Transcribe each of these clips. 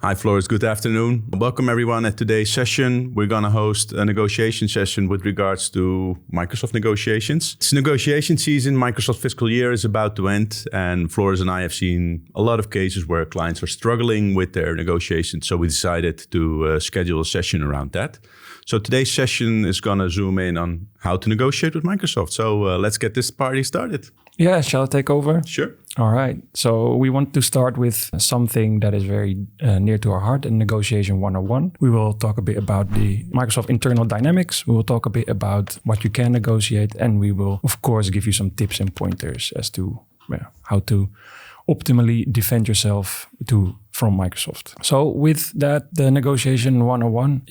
Hi, Flores. Good afternoon. Welcome, everyone. At today's session, we're going to host a negotiation session with regards to Microsoft negotiations. It's negotiation season. Microsoft fiscal year is about to end, and Flores and I have seen a lot of cases where clients are struggling with their negotiations. So we decided to schedule a session around that. So today's session is going to zoom in on how to negotiate with Microsoft. So let's get this party started. Yeah, shall I take over? Sure. All right. So we want to start with something that is very near to our heart, in Negotiation 101. We will talk a bit about the Microsoft internal dynamics. We will talk a bit about what you can negotiate. And we will, of course, give you some tips and pointers as to how to optimally defend yourself from Microsoft. So with that, the Negotiation 101,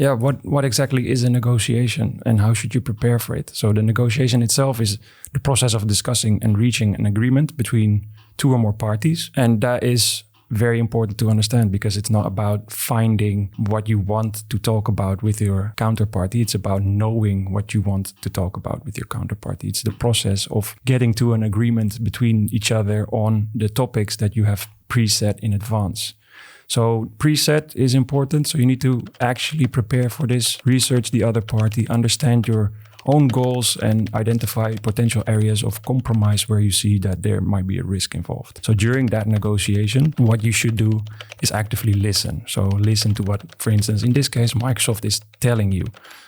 what exactly is a negotiation and how should you prepare for it? So the negotiation itself is the process of discussing and reaching an agreement between two or more parties. And that is very important to understand because it's not about finding what you want to talk about with your counterparty. It's about knowing what you want to talk about with your counterparty. It's the process of getting to an agreement between each other on the topics that you have preset in advance. So preset is important. So you need to actually prepare for this, research the other party, understand your own goals, and identify potential areas of compromise where you see that there might be a risk involved. So during that negotiation, what you should do is actively listen. So listen to what, for instance, in this case, Microsoft is telling you.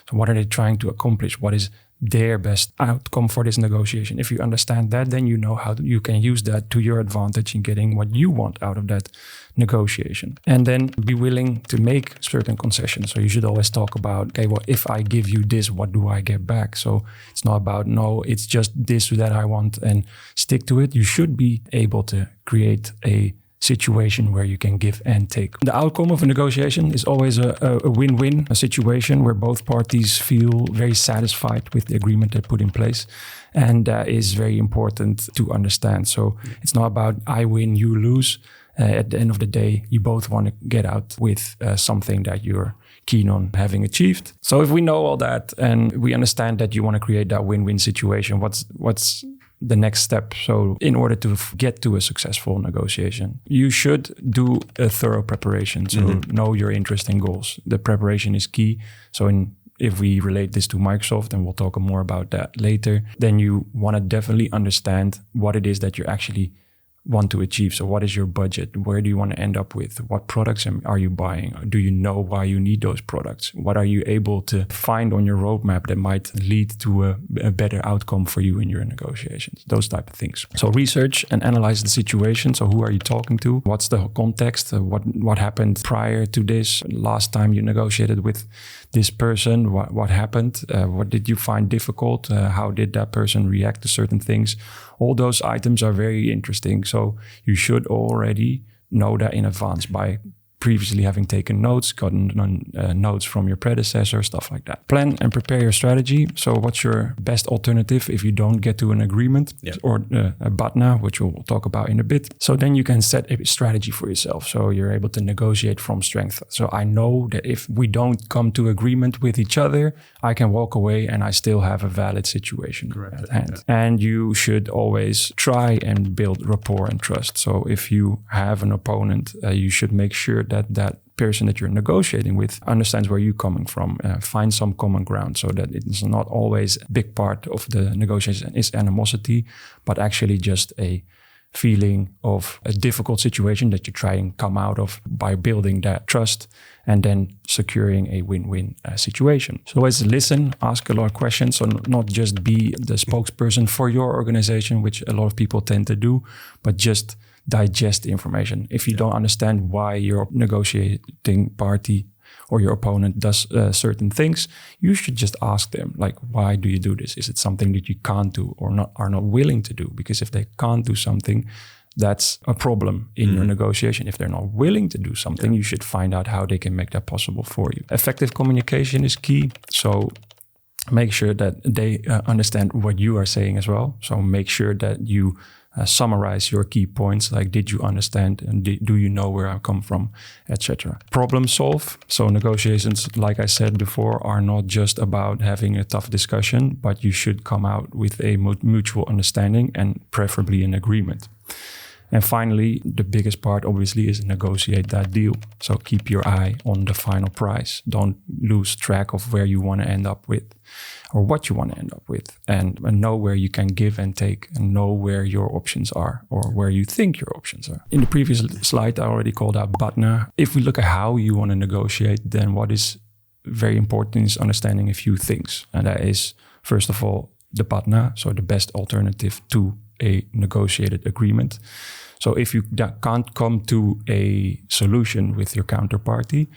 So what are they trying to accomplish? What is their best outcome for this negotiation? If you understand that, then you know how you can use that to your advantage in getting what you want out of that negotiation. And then be willing to make certain concessions. So you should always talk about, okay, well, if I give you this, what do I get back? So it's not about, no, it's just this that I want and stick to it. You should be able to create a situation where you can give and take. The outcome of a negotiation is always a win-win, a situation where both parties feel very satisfied with the agreement they put in place. And that is very important to understand. So it's not about I win, you lose. At the end of the day, you both want to get out with something that you're keen on having achieved. So if we know all that and we understand that you want to create that win-win situation, what's the next step? So in order to get to a successful negotiation, you should do a thorough preparation. So know your interest and goals. The preparation is key. So if we relate this to Microsoft, and we'll talk more about that later, then you want to definitely understand what it is that you're actually want to achieve. So what is your budget? Where do you want to end up with? What products are you buying? Do you know why you need those products? What are you able to find on your roadmap that might lead to a better outcome for you in your negotiations? Those type of things. So research and analyze the situation. So who are you talking to? What's the context? What happened prior to this? Last time you negotiated with this person, what happened? What did you find difficult? How did that person react to certain things? All those items are very interesting. So you should already know that in advance by previously having taken notes, gotten notes from your predecessor, stuff like that. Plan and prepare your strategy. So what's your best alternative if you don't get to an agreement or a BATNA, which we'll talk about in a bit. So then you can set a strategy for yourself. So you're able to negotiate from strength. So I know that if we don't come to agreement with each other, I can walk away and I still have a valid situation at hand. Yeah. And you should always try and build rapport and trust. So if you have an opponent, you should make sure that person that you're negotiating with understands where you're coming from. Find some common ground so that it's not always a big part of the negotiation is animosity, but actually just a feeling of a difficult situation that you try and come out of by building that trust and then securing a win-win situation. So always listen, ask a lot of questions, so not just be the spokesperson for your organization, which a lot of people tend to do, but just digest the information. If you don't understand why your negotiating party or your opponent does certain things, you should just ask them, like, why do you do this? Is it something that you can't do or are not willing to do? Because if they can't do something, that's a problem in your negotiation. If they're not willing to do something, you should find out how they can make that possible for you. Effective communication is key. So make sure that they understand what you are saying as well. So make sure that you summarize your key points, like did you understand and do you know where I come from, etc. Problem solve. So negotiations, like I said before, are not just about having a tough discussion, but you should come out with a mutual understanding and preferably an agreement. And finally, the biggest part obviously is negotiate that deal. So keep your eye on the final price. Don't lose track of where you want to end up with or what you want to end up with, and know where you can give and take, and know where your options are or where you think your options are. In the previous slide, I already called out BATNA. If we look at how you want to negotiate, then what is very important is understanding a few things. And that is, first of all, the BATNA, so the best alternative to a negotiated agreement. So if you can't come to a solution with your counterparty,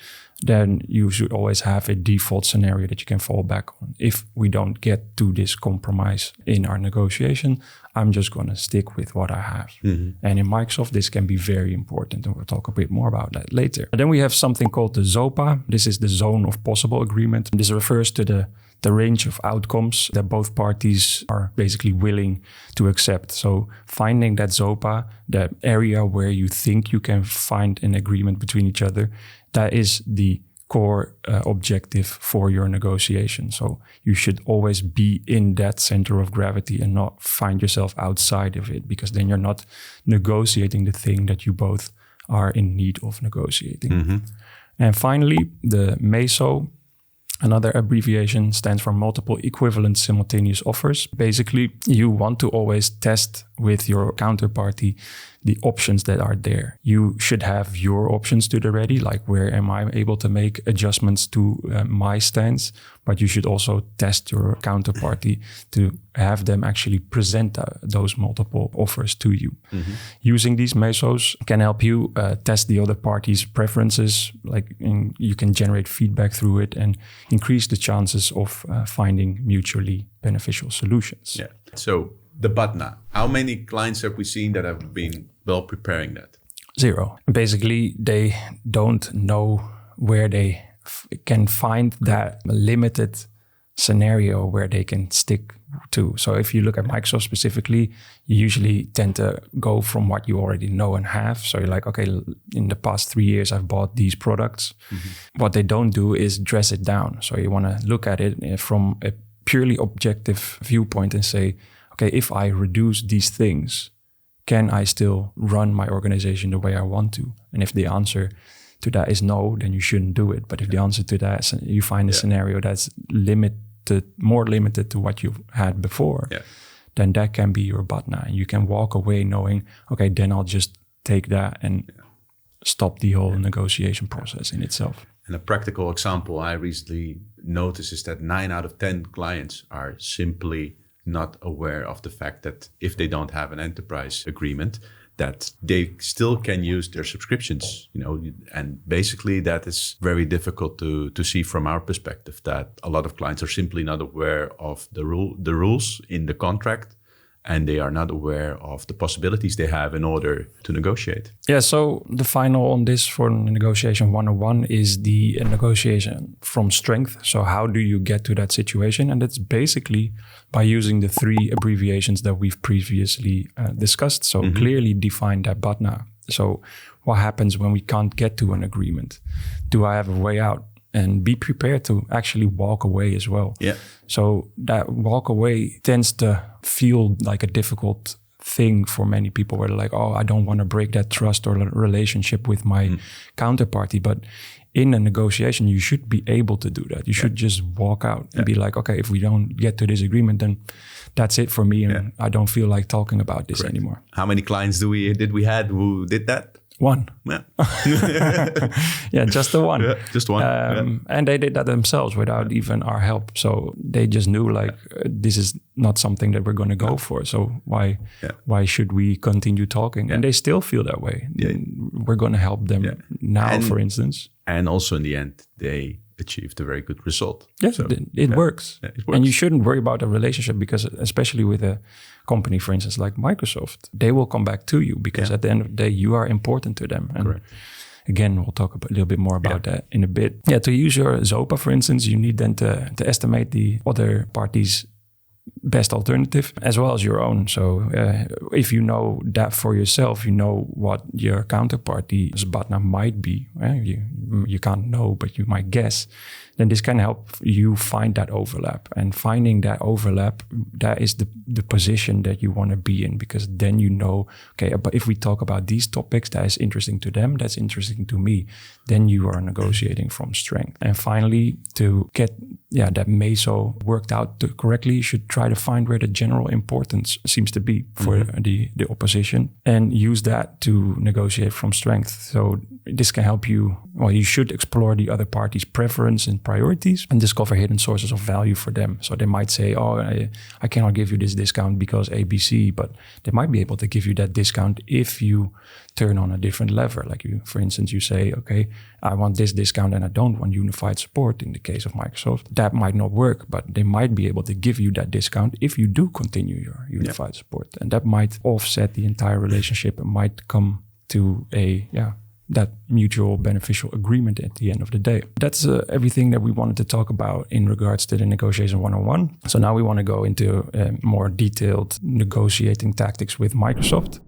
then you should always have a default scenario that you can fall back on. If we don't get to this compromise in our negotiation, I'm just going to stick with what I have. And in Microsoft, this can be very important, and we'll talk a bit more about that later. And then we have something called the ZOPA. This is the zone of possible agreement. This refers to the range of outcomes that both parties are basically willing to accept. So finding that ZOPA, that area where you think you can find an agreement between each other, that is the core objective for your negotiation. So you should always be in that center of gravity and not find yourself outside of it, because then you're not negotiating the thing that you both are in need of negotiating. And finally, the MESO, another abbreviation, stands for multiple equivalent simultaneous offers. Basically, you want to always test with your counterparty the options that are there. You should have your options to the ready, like where am I able to make adjustments to my stance, but you should also test your counterparty to have them actually present those multiple offers to you. Using these mesos can help you test the other party's preferences, you can generate feedback through it and increase the chances of finding mutually beneficial solutions. Yeah. So the BATNA, how many clients have we seen that have been well preparing that? 0. Basically, they don't know where they can find that limited scenario where they can stick to. So if you look at Microsoft specifically, you usually tend to go from what you already know and have. So you're like, okay, in the past 3 years, I've bought these products. What they don't do is dress it down. So you want to look at it from a purely objective viewpoint and say, okay, if I reduce these things, can I still run my organization the way I want to? And if the answer to that is no, then you shouldn't do it. But if the answer to that, you find a scenario that's more limited to what you've had before, then that can be your BATNA. And you can walk away knowing, okay, then I'll just take that and stop the whole negotiation process in itself. And a practical example I recently noticed is that 9 out of 10 clients are simply not aware of the fact that if they don't have an enterprise agreement, that they still can use their subscriptions, and basically that is very difficult to see from our perspective, that a lot of clients are simply not aware of the rules in the contract, and they are not aware of the possibilities they have in order to negotiate. Yeah, so the final on this for negotiation 101 is the negotiation from strength. So how do you get to that situation? And it's basically by using the 3 abbreviations that we've previously discussed. So clearly define that BATNA. So what happens when we can't get to an agreement? Do I have a way out? And be prepared to actually walk away as well. Yeah. So that walk away tends to feel like a difficult thing for many people, where they're like, oh, I don't want to break that trust or relationship with my counterparty. But in a negotiation, you should be able to do that. You should just walk out and be like, okay, if we don't get to this agreement, then that's it for me. And I don't feel like talking about this anymore. How many clients did we had who did that? 1. Yeah. Yeah, just the one. Yeah, just one. And they did that themselves without even our help. So they just knew this is not something that we're going to go for. So why should we continue talking? And they still feel that way. Yeah. We're going to help them now, for instance. And also in the end, they achieved a very good result. Yes, so, it works. Yeah, it works. And you shouldn't worry about a relationship, because especially with a company, for instance, like Microsoft, they will come back to you because at the end of the day, you are important to them. And again, we'll talk a little bit more about that in a bit. Yeah, to use your ZOPA, for instance, you need then to estimate the other party's best alternative as well as your own. So if you know that for yourself, you know what your counterparty's partner might be. You can't know, but you might guess. Then this can help you find that overlap. And finding that overlap, that is the position that you want to be in, because then you know, okay, but if we talk about these topics, that is interesting to them, that's interesting to me, then you are negotiating from strength. And finally, to get that meso worked out correctly, you should try to find where the general importance seems to be for the opposition and use that to negotiate from strength. So this can help you, you should explore the other party's preference and priorities and discover hidden sources of value for them. So they might say, I cannot give you this discount because ABC, but they might be able to give you that discount if you turn on a different lever. Like for instance, you say, okay, I want this discount and I don't want unified support in the case of Microsoft. That might not work, but they might be able to give you that discount if you do continue your unified support. And that might offset the entire relationship and might come to that mutual beneficial agreement at the end of the day. That's everything that we wanted to talk about in regards to the negotiation 101. So now we want to go into more detailed negotiating tactics with Microsoft.